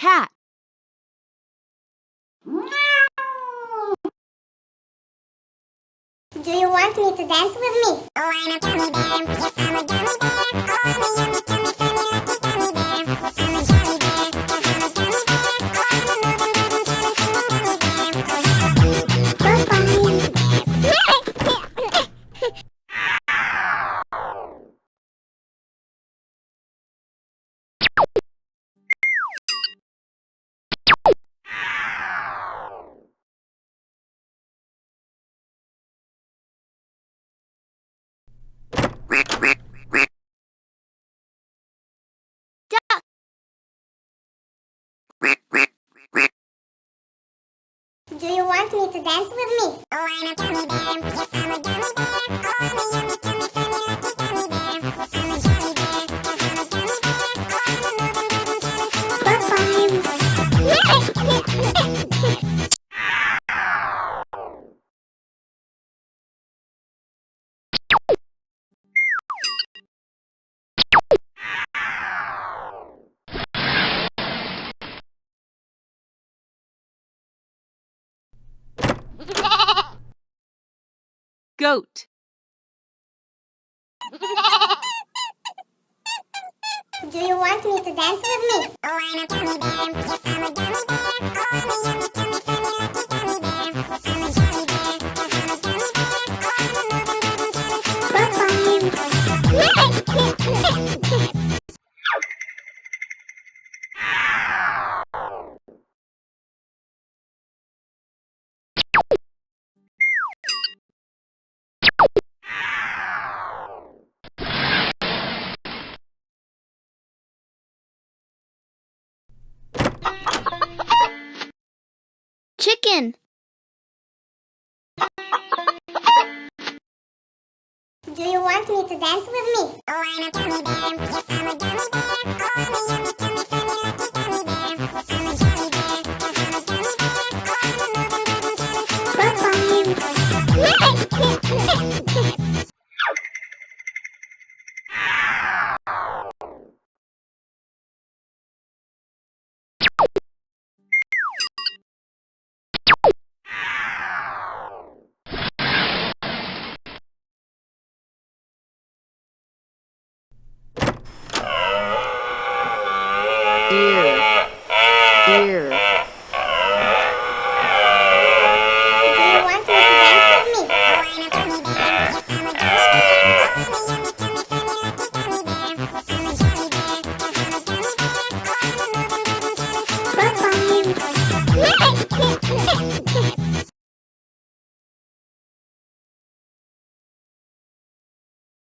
cat. Do you want me to dance with me? Oh, I'm a gummy bear. Yes, I'm a gummy bear. Oh, I'm a yummy, tummy, funny, lucky gummy bear. I'm a jelly bear. Yes, I'm a gummy bear. Oh, I'm a moving, moving, jelly, feeling gummy bear. Duck. Do you want me to dance with me? Oh, I'm a gummy bear. Yes, I'm a gummy bear. Oh, I'm a yummy, tummy, funny, lucky gummy bear. I'm a jelly bear. Yes, I'm a gummy bear. Oh, I'm a moving, moving, jelly, feeling gummy bear. Goat. Do you want me to dance with me? Oh, I'm a gummy bear. Yes, I'm a gummy bear. Oh, I'm a yummy, tummy, funny, lucky gummy bear. I'm a jelly bear. Yes, I'm a gummy bear. Oh, I'm a moving, moving, jelly, feeling gummy bear. Chicken. Do you want me to dance with me? Oh, I'm a